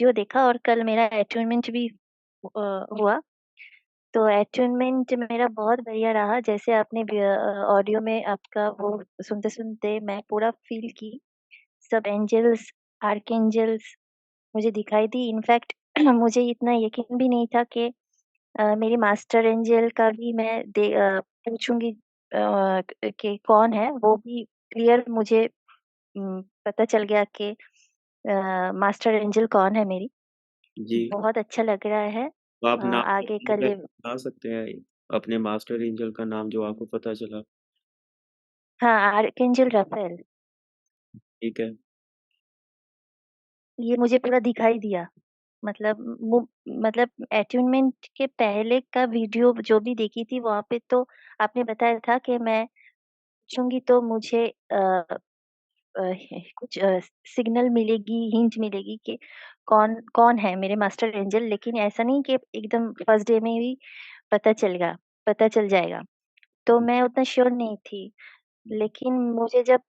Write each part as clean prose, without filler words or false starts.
Video देखा और कल मेरा अटूनमेंट भी हुआ। तो अटूनमेंट मेरा बहुत बढ़िया रहा। जैसे आपने ऑडियो में आपका वो सुनते सुनते मैं पूरा फील की। सब एंजल्स, आर्कएंजल्स मुझे दिखाई दी। इनफैक्ट मुझे इतना यकीन भी नहीं था कि मेरी मास्टर एंजल का भी मैं पूछूंगी कि कौन है। वो भी क्लियर मुझे पता चल गया कि मास्टर एंजल कौन है मेरी। जी। बहुत अच्छा लग रहा है। तो आप नाम आगे का लिए। बता सकते हैं अपने मास्टर एंजल का नाम जो आपको पता चला? हाँ, आर्कएंजल राफेल। ठीक है। ये मुझे पूरा दिखाई दिया। मतलब मतलब अटूनमेंट के पहले का वीडियो जो भी देखी थी वहां पे तो आपने बताया था कि मैं पूछूंगी तो मुझे कुछ सिग्नल मिलेगी, हिंट मिलेगी कि कौन कौन है मेरे मास्टर एंजल। लेकिन ऐसा नहीं कि एकदम फर्स्ट डे में ही पता चल जाएगा। तो मैं उतना श्योर नहीं थी। लेकिन मुझे जब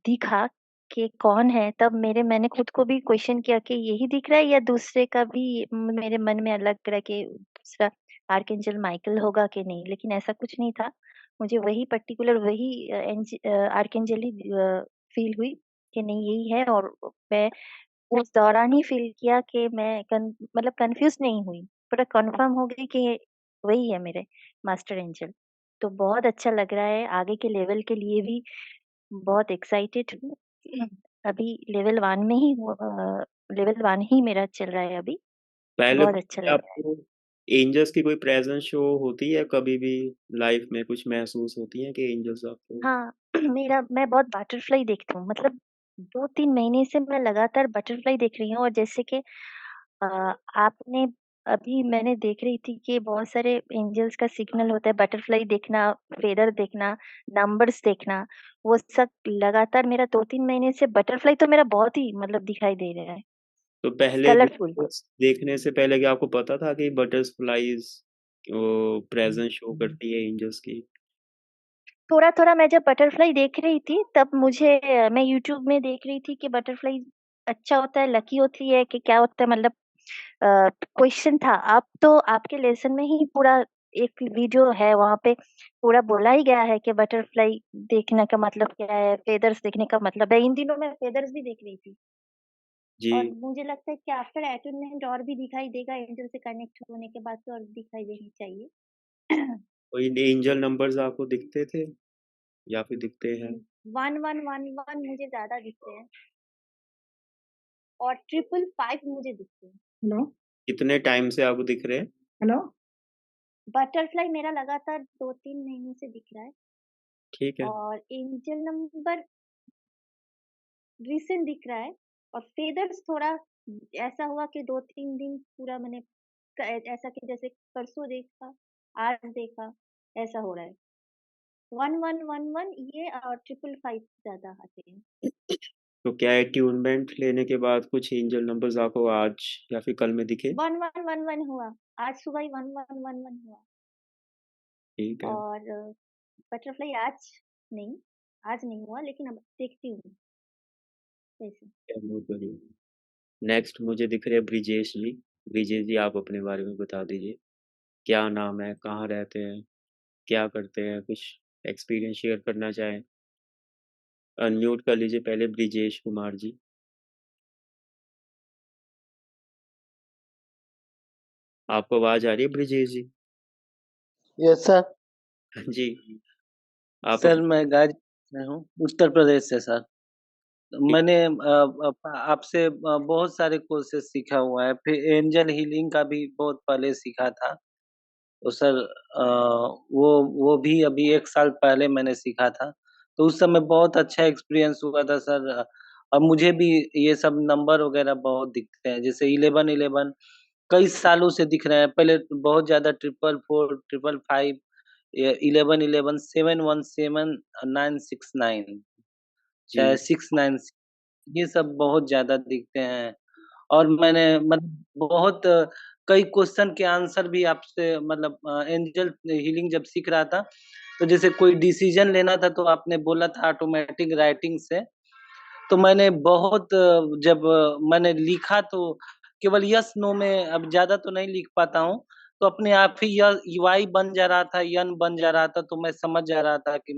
दिखा कि कौन है तब मैंने खुद को भी क्वेश्चन किया कि यही दिख रहा है या दूसरे का भी मेरे मन में अलग रहा कि दूसरा आर्कएंजल माइकल होगा कि नहीं। लेकिन ऐसा कुछ नहीं था। मुझे वही पर्टिकुलर वही आर्कएंजल ही फील हुई कि नहीं यही है। और मैं उस दौरान ही फील किया कि मैं मतलब कंफ्यूज नहीं हुई। पूरा कंफर्म हो गई कि वही है मेरे मास्टर एंजल। तो बहुत अच्छा लग रहा है। आगे के लेवल के लिए भी बहुत एक्साइटेड हूँ। अभी लेवल वन ही मेरा चल रहा है अभी। पहले बहुत अच्छा भी लग रहा है। आपको एंजल्स की कोई प्रेजेंस शो होती है कभी भी लाइफ में? कुछ महसूस होती है कि एंजल्स आपको? हाँ, मैं बहुत बटरफ्लाई देखती हूँ। मतलब 2-3 महीने से मैं लगातार बटरफ्लाई देख रही हूँ। और जैसे कि अ, आपने अभी मैंने देख रही थी कि बहुत सारे एंजल्स का सिग्नल होता है। बटरफ्लाई देखना, फेदर देखना, नंबर्स देखना, वो सब लगातार मेरा 2-3 महीने से बटरफ्लाई तो मेरा बहुत ही मतलब दिखाई दे रहा है। तो पहले कलरफुल। वीडियोस देखने से पहले क्या आपको पता था कि बटरफ्लाईज प्रेजेंस शो करती है एंजल्स की? थोड़ा थोड़ा मैं जब बटरफ्लाई देख रही थी तब मुझे मैं यूट्यूब में देख रही थी कि बटरफ्लाई अच्छा होता है, लकी होती है कि क्या होता है। मतलब क्वेश्चन था। आप तो आपके लेसन में ही पूरा एक वीडियो है वहां पे पूरा बोला ही गया है कि बटरफ्लाई देखने का मतलब क्या है, फेदर्स देखने का मतलब है। इन दिनों मैं फेदर्स भी देख रही थी। और जी। मुझे लगता है कि आफ्टर अटूनमेंट और भी दिखाई देगा। एंजल से कनेक्ट होने के बाद तो और दिखाई देनी चाहिए। कोई एंजल नंबर्स आपको दिखते थे या फिर दिखते हैं? 1111 मुझे ज्यादा दिखते हैं और 555 मुझे दिखते हैं। हेलो। कितने टाइम से आपको दिख रहे हैं? हेलो। बटरफ्लाई मेरा लगातार 2-3 महीने से दिख रहा है। ठीक है। और एंजल नंबर रिसेंट दिख रहा है। और फेदर्स थोड़ा ऐसा हुआ कि 2-3 दिन पूरा मैंने ऐसा कि जैसे परसों देखा, आज देखा, ऐसा हो रहा है। 1111 ये और 555 ज्यादा आते हैं। तो क्या अट्यूनमेंट लेने के बाद कुछ एंजल नंबर्स आपको आज या फिर कल में दिखे? 1111 हुआ। आज सुबह ही 1111 हुआ। ठीक है। और बटरफ्लाई आज नहीं हुआ लेकिन अब देखती हूँ कैसे। बहुत बढ़िया। नेक्स्ट मुझे दिख रहे हैं ब्रिजेश जी। ब्रिजेश जी, आप अपने बारे में बता दीजिए। क्या नाम है, कहाँ रहते हैं, क्या करते हैं, कुछ एक्सपीरियंस शेयर करना चाहें? अनम्यूट कर लीजिए पहले ब्रिजेश कुमार जी। आपको आवाज आ रही है ब्रिजेश जी? Yes sir. जी। आप सर मैं गाजीपुर से हूँ, उत्तर प्रदेश से सर। मैंने आपसे बहुत सारे कोर्सेज सीखा हुआ है, फिर एंजल हीलिंग का भी बहुत पहले सीखा था। तो सर वो भी अभी 1 साल पहले मैंने सीखा था। तो उस समय बहुत अच्छा एक्सपीरियंस हुआ था सर। और मुझे भी ये सब नंबर वगैरह बहुत दिखते हैं, जैसे 1111 कई सालों से दिख रहे हैं। पहले तो बहुत ज्यादा 444, 555, 1111, 717, 969, चाहे जी। 696, ये सब बहुत ज्यादा दिखते हैं। और मैंने मतलब बहुत कई क्वेश्चन के आंसर भी आपसे मतलब एंजल हीलिंग जब सीख रहा था, तो जैसे कोई डिसीजन लेना था तो आपने बोला था ऑटोमेटिक राइटिंग से। तो मैंने बहुत जब मैंने लिखा तो केवल यस नो में अब ज़्यादा तो नहीं लिख पाता हूँ, तो अपने आप ही य वाई बन जा रहा था, यन बन जा रहा था, तो मैं समझ जा रहा था कि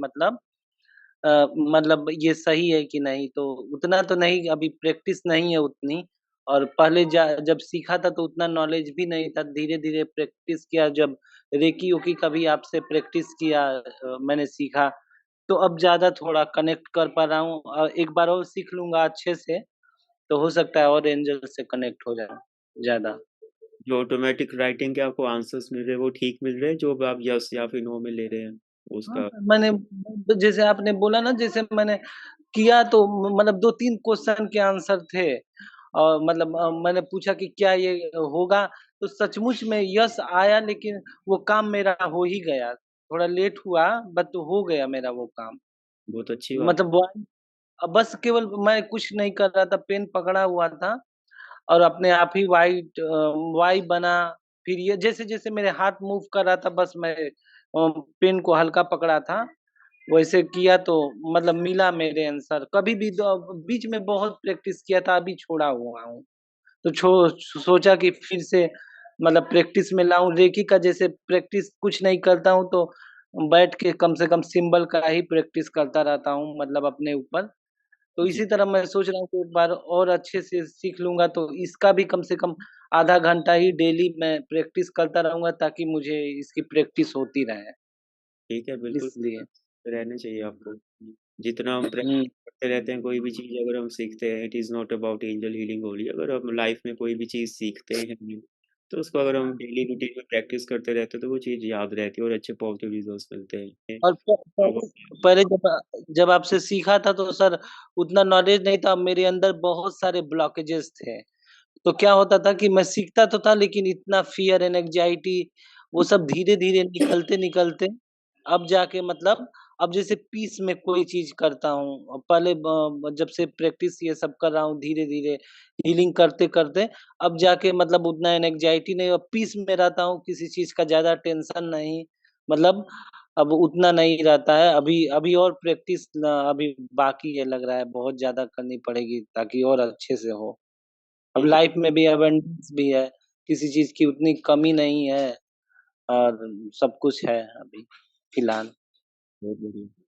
मतलब ये सही है कि नहीं, तो उतना तो नहीं, अभी प्रैक्टिस नहीं है उतनी। और पहले जब सीखा था तो उतना नॉलेज भी नहीं था, धीरे-धीरे प्रैक्टिस किया, जब रेकी-वेकी का भी आपसे प्रैक्टिस किया, मैंने सीखा, तो अब ज़्यादा थोड़ा कनेक्ट कर पा रहा हूँ, एक बार और सीख लूँगा अच्छे से, तो हो सकता है और एंजल से कनेक्ट हो जाऊँ ज़्यादा। जो ऑटोमेटिक राइटिंग के आपको आंसर्स मिल रहे हैं, वो ठीक मिल रहे हैं, जो अब आप यस या फिर नो में ले रहे हैं, हाँ, उसका? मैंने तो जैसे आपने बोला ना, जैसे मैंने किया तो मतलब 2-3 क्वेश्चन के आंसर थे, और मतलब मैंने पूछा कि क्या ये होगा? तो सचमुच में यस आया, लेकिन वो काम मेरा हो ही गया। थोड़ा लेट हुआ, बट हो गया मेरा वो काम। बहुत अच्छी बात। मतलब बस केवल मैं कुछ नहीं कर रहा था, पेन पकड़ा हुआ था और अपने आप ही वाई बना। फिर ये जैसे-जैसे मेरे हाथ मूव कर रहा था, बस मैं पेन को हल्का पकड़ा था, वैसे किया तो मतलब मिला मेरे आंसर। कभी भी बीच में बहुत प्रैक्टिस किया था, अभी छोड़ा हुआ हूँ। तो सोचा कि फिर से मतलब प्रैक्टिस में लाऊँ। रेकी का जैसे प्रैक्टिस कुछ नहीं करता हूँ, तो बैठ के कम से कम सिंबल का ही प्रैक्टिस करता रहता हूँ, मतलब अपने ऊपर। तो जी, इसी तरह मैं सोच रहा हूँ कि एक बार और अच्छे से सीख लूँगा, तो इसका भी कम से कम आधा घंटा ही डेली मैं प्रैक्टिस करता रहूँगा, ताकि मुझे इसकी प्रैक्टिस होती रहे, ठीक है, बिल्कुल इसलिए। रहना चाहिए आपको। जितना हम हुँ, प्रैक्टिस करते रहते हैं, कोई भी चीज़ अगर हम सीखते हैं, it is not about angel healing only. अगर हम लाइफ में कोई भी चीज़ सीखते हैं, तो उसको अगर हम डेली रूटीन में प्रैक्टिस करते रहते हैं, तो वो चीज़ याद रहती है और अच्छे पॉजिटिव रिजल्ट्स मिलते हैं। और अब पहले जब आपसे सीखा था तो सर उतना नॉलेज नहीं था, मेरे अंदर बहुत सारे ब्लॉकेजेस थे। तो क्या होता था कि मैं सीखता तो था, लेकिन इतना फ़ियर एंड एंग्ज़ायटी वो सब धीरे-धीरे निकलते-निकलते अब जाके मतलब अब जैसे पीस में कोई चीज़ करता हूँ। पहले जब से प्रैक्टिस ये सब कर रहा हूँ धीरे-धीरे हीलिंग करते-करते, अब जाके मतलब उतना एंग्ज़ायटी नहीं, अब पीस में रहता हूँ, किसी चीज़ का ज़्यादा टेंशन नहीं। मतलब अब उतना नहीं रहता है। अभी अभी और प्रैक्टिस अभी बाकी है, लग रहा है बहुत ज़्यादा करनी पड़ेगी, ताकि और अच्छे से हो। अब ठीक है, लाइफ में भी अबंडेंस भी है, किसी चीज़ की उतनी कमी नहीं है, और सब कुछ है अभी फ़िलहाल। बहुत बढ़िया।